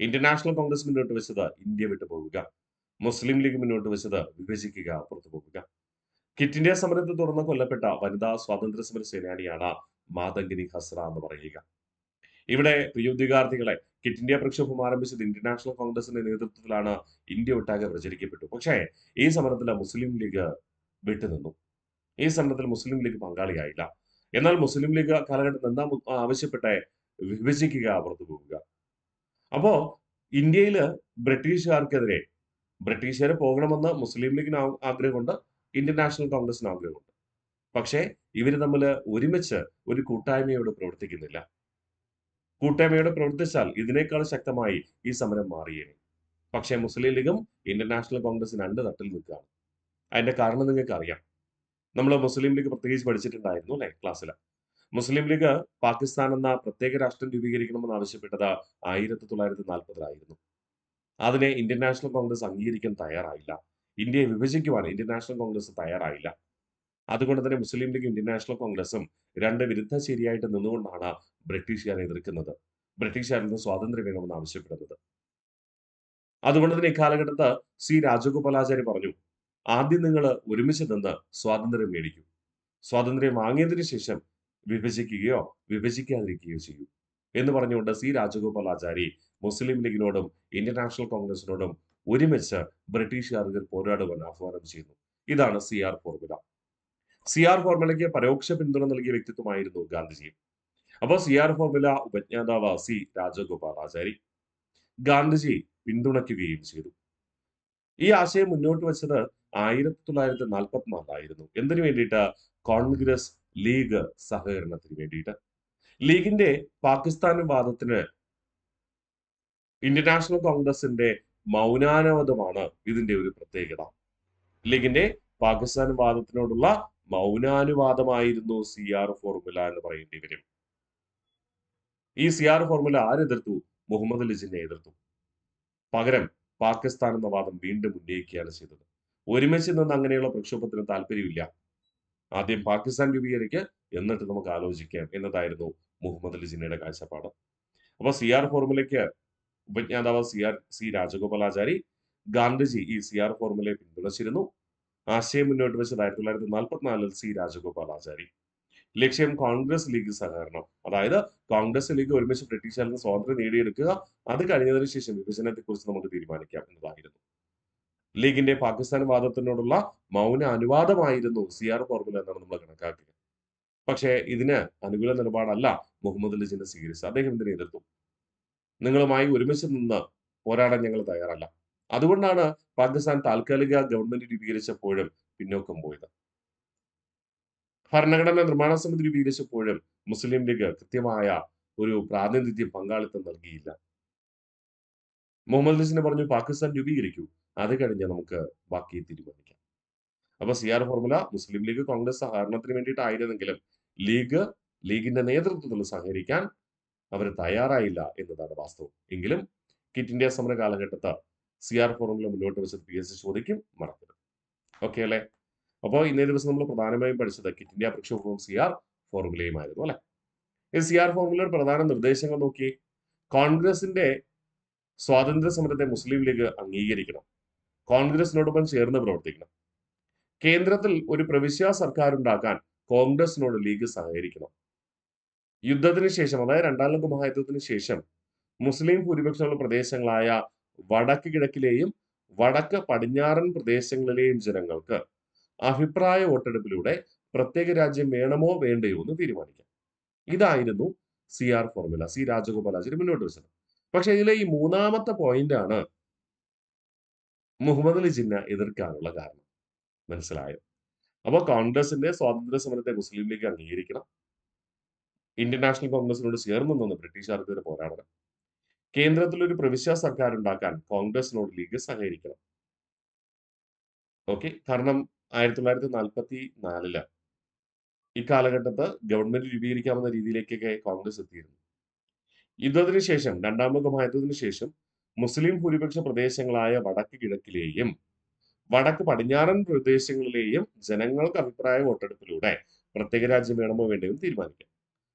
ഇന്ത്യൻ നാഷണൽ കോൺഗ്രസ് മുന്നോട്ട് വെച്ചത് ഇന്ത്യ വിട്ടു പോവുക, മുസ്ലിം ലീഗ് മുന്നോട്ട് വെച്ചത് വിഭജിക്കുക, പുറത്തു പോവുക. ക്വിറ്റ് ഇന്ത്യ സമരത്തെ തുടർന്ന് കൊല്ലപ്പെട്ട വനിതാ സ്വാതന്ത്ര്യ സമര സേനാനിയാണ് മാതംഗിനി ഹസ്ര എന്ന് പറയുക. ഇവിടെ പ്രിയോദ്യോഗാർത്ഥികളെ ക്വിറ്റ് ഇന്ത്യ പ്രക്ഷോഭം ആരംഭിച്ചത് ഇന്ത്യൻ നാഷണൽ കോൺഗ്രസിന്റെ നേതൃത്വത്തിലാണ്. ഇന്ത്യ ഒട്ടാകെ പ്രചരിക്കപ്പെട്ടു. പക്ഷേ ഈ സമരത്തിൽ മുസ്ലിം ലീഗ് വിട്ടുനിന്നു. ഈ സമരത്തിൽ മുസ്ലിം ലീഗ് പങ്കാളിയായില്ല. എന്നാൽ മുസ്ലിം ലീഗ് കാലഘട്ടത്തിൽ എന്താ ആവശ്യപ്പെട്ടെ? വിഭജിക്കുക, പുറത്തു പോവുക. അപ്പോ ഇന്ത്യയിൽ ബ്രിട്ടീഷുകാർക്കെതിരെ ബ്രിട്ടീഷുകാർ പോകണമെന്ന് മുസ്ലിം ലീഗിന് ആഗ്രഹമുണ്ട്, ഇന്ത്യൻ നാഷണൽ കോൺഗ്രസിന് ആഗ്രഹമുണ്ട്. പക്ഷേ ഇവര് തമ്മിൽ ഒരുമിച്ച് ഒരു കൂട്ടായ്മയോട് പ്രവർത്തിക്കുന്നില്ല. കൂട്ടായ്മയോടെ പ്രവർത്തിച്ചാൽ ഇതിനേക്കാൾ ശക്തമായി ഈ സമരം മാറിയേനെ. പക്ഷേ മുസ്ലിം ലീഗും ഇന്ത്യൻ നാഷണൽ കോൺഗ്രസും 2 തട്ടിൽ നിൽക്കുകയാണ്. അതിന്റെ കാരണം നിങ്ങൾക്ക് അറിയാം. നമ്മൾ മുസ്ലിം ലീഗ് പ്രത്യേകിച്ച് പഠിച്ചിട്ടുണ്ടായിരുന്നു അല്ലെ ക്ലാസ്സിൽ. മുസ്ലിം ലീഗ് പാകിസ്ഥാൻ എന്ന പ്രത്യേക രാഷ്ട്രം രൂപീകരിക്കണമെന്ന് ആവശ്യപ്പെട്ടത് 1940-ലായിരുന്നു. അതിനെ ഇന്ത്യൻ നാഷണൽ കോൺഗ്രസ് അംഗീകരിക്കാൻ തയ്യാറായില്ല. ഇന്ത്യയെ വിഭജിക്കുവാൻ ഇന്ത്യൻ നാഷണൽ കോൺഗ്രസ് തയ്യാറായില്ല. അതുകൊണ്ട് തന്നെ മുസ്ലിം ലീഗും ഇന്ത്യൻ നാഷണൽ കോൺഗ്രസും 2 വിരുദ്ധ ചേരിയായിട്ട് നിന്നുകൊണ്ടാണ് ബ്രിട്ടീഷുകാരെ എതിർക്കുന്നത്. ബ്രിട്ടീഷുകാരിൽ നിന്ന് സ്വാതന്ത്ര്യം വേണമെന്ന് ആവശ്യപ്പെടുന്നത്. അതുകൊണ്ട് തന്നെ ഇക്കാലഘട്ടത്ത് സി രാജഗോപാലാചാരി പറഞ്ഞു, ആദ്യം നിങ്ങൾ ഒരുമിച്ച് നിന്ന് സ്വാതന്ത്ര്യം മേടിക്കൂ. സ്വാതന്ത്ര്യം വാങ്ങിയതിനു ശേഷം വിഭജിക്കുകയോ വിഭജിക്കാതിരിക്കുകയോ ചെയ്യൂ എന്ന് പറഞ്ഞുകൊണ്ട് സി രാജഗോപാലാചാരി മുസ്ലിം ലീഗിനോടും ഇന്ത്യൻ നാഷണൽ കോൺഗ്രസിനോടും ഒരുമിച്ച് ബ്രിട്ടീഷുകാർക്ക് പോരാടുവാൻ ആഹ്വാനം ചെയ്യുന്നു. ഇതാണ് CR ഫോർമുല. CR ഫോർമുലയ്ക്ക് പരോക്ഷ പിന്തുണ നൽകിയ വ്യക്തിത്വമായിരുന്നു ഗാന്ധിജി. അപ്പോൾ CR ഫോർമുല ഉപജ്ഞാതാവ് സി രാജഗോപാലാചാരി. ഗാന്ധിജി പിന്തുണയ്ക്കുകയും ചെയ്തു. ഈ ആശയം മുന്നോട്ട് വെച്ചത് 1944-ലായിരുന്നു. എന്തിനു വേണ്ടിയിട്ട്? കോൺഗ്രസ് ലീഗ് സഹകരണത്തിന് വേണ്ടിയിട്ട്. ലീഗിന്റെ പാകിസ്ഥാൻ വാദത്തിന് ഇന്ത്യൻ നാഷണൽ കോൺഗ്രസിന്റെ മൗനാനുവാദമാണ് ഇതിന്റെ ഒരു പ്രത്യേകത. ലീഗിന്റെ പാകിസ്ഥാൻ വാദത്തിനോടുള്ള മൗനാനുവാദമായിരുന്നു CR ഫോർമുല എന്ന് പറയേണ്ടി വരും. ഈ CR ഫോർമുല ആരെതിർത്തു? മുഹമ്മദ് അലി ജിന്ന എതിർത്തു. പകരം പാകിസ്ഥാൻ എന്ന വാദം വീണ്ടും ഉന്നയിക്കുകയാണ് ചെയ്തത്. ഒരുമിച്ച് നിന്ന് അങ്ങനെയുള്ള പ്രക്ഷോഭത്തിന് താല്പര്യമില്ല. ആദ്യം പാകിസ്ഥാൻ രൂപീകരിക്കുക, എന്നിട്ട് നമുക്ക് ആലോചിക്കാം എന്നതായിരുന്നു മുഹമ്മദ് അലി ജിന്നയുടെ കാഴ്ചപ്പാട്. അപ്പൊ CR ഫോർമുലയ്ക്ക് ഉപജ്ഞാതാവ് സി രാജഗോപാലാചാരി. ഗാന്ധിജി ഈ CR ഫോർമുലയെ പിന്തുണച്ചിരുന്നു. ആശയം മുന്നോട്ട് വെച്ചത് 1944-ൽ സി രാജഗോപാലാചാരി. ലക്ഷ്യം കോൺഗ്രസ് ലീഗ് സഹകരണം. അതായത് കോൺഗ്രസ് ലീഗ് ഒരുമിച്ച് ബ്രിട്ടീഷുകാരിൽ നിന്ന് സ്വാതന്ത്ര്യം നേടിയെടുക്കുക, അത് കഴിഞ്ഞതിന് ശേഷം വിഭജനത്തെക്കുറിച്ച് നമുക്ക് തീരുമാനിക്കാം എന്നതായിരുന്നു. ലീഗിന്റെ പാകിസ്ഥാൻ വാദത്തിനോടുള്ള മൗന അനുവാദമായിരുന്നു CR ഫോർമുല എന്നാണ് നമ്മൾ കണക്കാക്കുക. പക്ഷേ ഇതിന് അനുകൂല നിലപാടല്ല മുഹമ്മദ് അലി ജിന്ന സ്വീകരിച്ചത്. അദ്ദേഹം ഇതിനെ എതിർത്തു. നിങ്ങളുമായി ഒരുമിച്ച് നിന്ന് പോരാടാൻ ഞങ്ങൾ തയ്യാറല്ല. അതുകൊണ്ടാണ് പാകിസ്ഥാൻ താൽക്കാലിക ഗവൺമെന്റ് രൂപീകരിച്ചപ്പോഴും പിന്നോക്കം പോയത്. ഭരണഘടനാ നിർമ്മാണ സമിതി രൂപീകരിച്ചപ്പോഴും മുസ്ലിം ലീഗ് കൃത്യമായ ഒരു പ്രാതിനിധ്യം പങ്കാളിത്തം നൽകിയില്ല. മുഹമ്മദ് അലി ജിന്ന പറഞ്ഞു പാകിസ്ഥാൻ രൂപീകരിക്കൂ, അത് കഴിഞ്ഞ് നമുക്ക് ബാക്കി തീരുമാനിക്കാം. അപ്പൊ CR ഫോർമുല മുസ്ലിം ലീഗ് കോൺഗ്രസ് സഹകരണത്തിന് വേണ്ടിയിട്ടായിരുന്നെങ്കിലും ലീഗിന്റെ നേതൃത്വത്തിൽ സഹകരിക്കാൻ അവർ തയ്യാറായില്ല എന്നതാണ് വാസ്തവം. എങ്കിലും ക്വിറ്റ് ഇന്ത്യ സമര കാലഘട്ടത്ത് CR ഫോർമുല മുന്നോട്ട് വെച്ചത് PSC ചോദിക്കും, മറക്കരുത്. ഓക്കെ അല്ലേ? അപ്പോൾ ഇന്നേ ദിവസം നമ്മൾ പ്രധാനമായും പഠിച്ചത് ക്വിറ്റ് ഇന്ത്യ പ്രക്ഷോഭവും CR ഫോർമുലയുമായിരുന്നു അല്ലെ? ഈ CR ഫോർമുലയുടെ പ്രധാന നിർദ്ദേശങ്ങൾ നോക്കി. കോൺഗ്രസിന്റെ സ്വാതന്ത്ര്യ സമരത്തെ മുസ്ലിം ലീഗ് അംഗീകരിക്കണം. കോൺഗ്രസിനോടൊപ്പം ചേർന്ന് പ്രവർത്തിക്കണം. കേന്ദ്രത്തിൽ ഒരു പ്രവിശ്യ സർക്കാർ ഉണ്ടാക്കാൻ കോൺഗ്രസിനോട് ലീഗ് സഹകരിക്കണം. യുദ്ധത്തിന് ശേഷം, അതായത് രണ്ടാം ലോക മഹായുദ്ധത്തിന് ശേഷം മുസ്ലിം ഭൂരിപക്ഷമുള്ള പ്രദേശങ്ങളായ വടക്ക് കിഴക്കിലെയും വടക്ക് പടിഞ്ഞാറൻ പ്രദേശങ്ങളിലെയും ജനങ്ങൾക്ക് അഭിപ്രായ വോട്ടെടുപ്പിലൂടെ പ്രത്യേക രാജ്യം വേണമോ വേണ്ടയോ എന്ന് തീരുമാനിക്കാം. ഇതായിരുന്നു CR ഫോർമുല. സി രാജഗോപാലാചാരി മുന്നോട്ട് വെച്ചത്. പക്ഷെ ഇതിലെ ഈ മൂന്നാമത്തെ പോയിന്റ് ആണ് മുഹമ്മദ് അലി ജിന്ന എതിർക്കാനുള്ള കാരണം. മനസ്സിലായോ? അപ്പോൾ കോൺഗ്രസിന്റെ സ്വാതന്ത്ര്യ സമരത്തെ മുസ്ലിം ലീഗ് അംഗീകരിക്കണം. ഇന്ത്യൻ നാഷണൽ കോൺഗ്രസിനോട് ചേർന്ന് നിന്ന് ബ്രിട്ടീഷുകാർക്കെതിരെ പോരാടണം. കേന്ദ്രത്തിൽ ഒരു പ്രവിശ്യ സർക്കാർ ഉണ്ടാക്കാൻ കോൺഗ്രസിനോട് ലീഗ് സഹകരിക്കണം. ഓക്കെ, കാരണം 1944 ഇക്കാലഘട്ടത്ത് ഗവൺമെന്റ് രൂപീകരിക്കാവുന്ന രീതിയിലേക്കൊക്കെ കോൺഗ്രസ് എത്തിയിരുന്നു. യുദ്ധത്തിന് ശേഷം, രണ്ടാം ലോക മഹായുദ്ധത്തിന് ശേഷം മുസ്ലിം ഭൂരിപക്ഷ പ്രദേശങ്ങളായ വടക്ക് കിഴക്കിലെയും വടക്ക് പടിഞ്ഞാറൻ പ്രദേശങ്ങളിലെയും ജനങ്ങൾക്ക് അഭിപ്രായ വോട്ടെടുപ്പിലൂടെ പ്രത്യേക രാജ്യം വേണമോ വേണ്ടയോ എന്ന് തീരുമാനിക്കാം.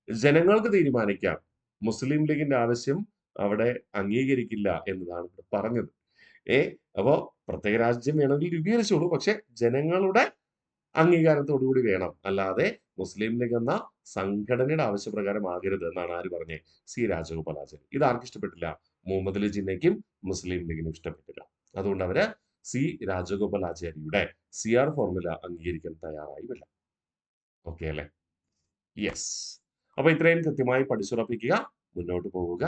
ജനങ്ങൾക്ക് തീരുമാനിക്കാം. മുസ്ലിം ലീഗിന്റെ ആവശ്യം അവിടെ അംഗീകരിക്കില്ല എന്നതാണ് ഇവിടെ പറഞ്ഞത്. അപ്പോ പ്രത്യേക രാജ്യം വേണമെങ്കിൽ രൂപീകരിച്ചോളൂ, പക്ഷെ ജനങ്ങളുടെ അംഗീകാരത്തോടുകൂടി വേണം, അല്ലാതെ മുസ്ലിം ലീഗ് എന്ന സംഘടനയുടെ ആവശ്യപ്രകാരം ആകരുത് എന്നാണ് ആര് പറഞ്ഞേ? സി രാജഗോപാലാചാരി. ഇത് ആർക്കും ഇഷ്ടപ്പെട്ടില്ല? മുഹമ്മദ് അലി ജിന്നയ്ക്കും മുസ്ലിം ലീഗിനും ഇഷ്ടപ്പെട്ടില്ല. അതുകൊണ്ട് അവര് സി രാജഗോപാലാചാരിയുടെ CR ഫോർമുല അംഗീകരിക്കാൻ തയ്യാറായില്ല. ഓക്കെ അല്ലേ? യെസ്. അപ്പൊ ഇത്രയും കൃത്യമായി പഠിച്ചുറപ്പിക്കുക, മുന്നോട്ട് പോവുക.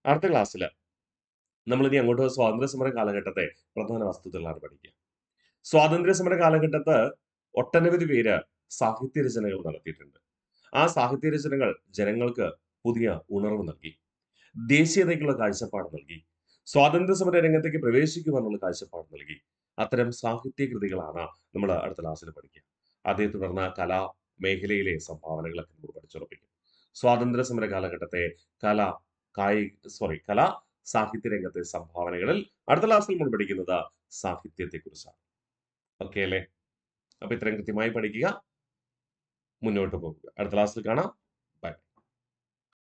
അടുത്ത ക്ലാസ്സിൽ നമ്മൾ ഇനി അങ്ങോട്ട് സ്വാതന്ത്ര്യ സമര കാലഘട്ടത്തെ പ്രധാന വസ്തുതകളാണ് പഠിക്കുക. സ്വാതന്ത്ര്യ സമര കാലഘട്ടത്ത് ഒട്ടനവധി പേര് സാഹിത്യ രചനകൾ നടത്തിയിട്ടുണ്ട്. ആ സാഹിത്യ രചനകൾ ജനങ്ങൾക്ക് പുതിയ ഉണർവ് നൽകി, ദേശീയതയ്ക്കുള്ള കാഴ്ചപ്പാട് നൽകി, സ്വാതന്ത്ര്യ സമര രംഗത്തേക്ക് പ്രവേശിക്കുവാനുള്ള കാഴ്ചപ്പാട് നൽകി. അത്തരം സാഹിത്യ കൃതികളാണ് നമ്മൾ അടുത്ത ക്ലാസ്സിൽ പഠിക്കുക. അതേ തുടർന്ന് കലാ മേഖലയിലെ സംഭാവനകളൊക്കെ നമ്മൾ പഠിച്ചുറപ്പിക്കും. സ്വാതന്ത്ര്യ സമര കാലഘട്ടത്തെ കലാ സാഹിത്യ രംഗത്തെ സംഭാവനകളിൽ അടുത്ത ക്ലാസ്സിൽ നമ്മൾ പഠിക്കുന്നത് സാഹിത്യത്തെ കുറിച്ചാണ്. ഓക്കെ അല്ലേ? അപ്പൊ ഇത്രയും കൃത്യമായി പഠിക്കുക, മുന്നോട്ട് പോകുക. അടുത്ത ക്ലാസ്സിൽ കാണാം.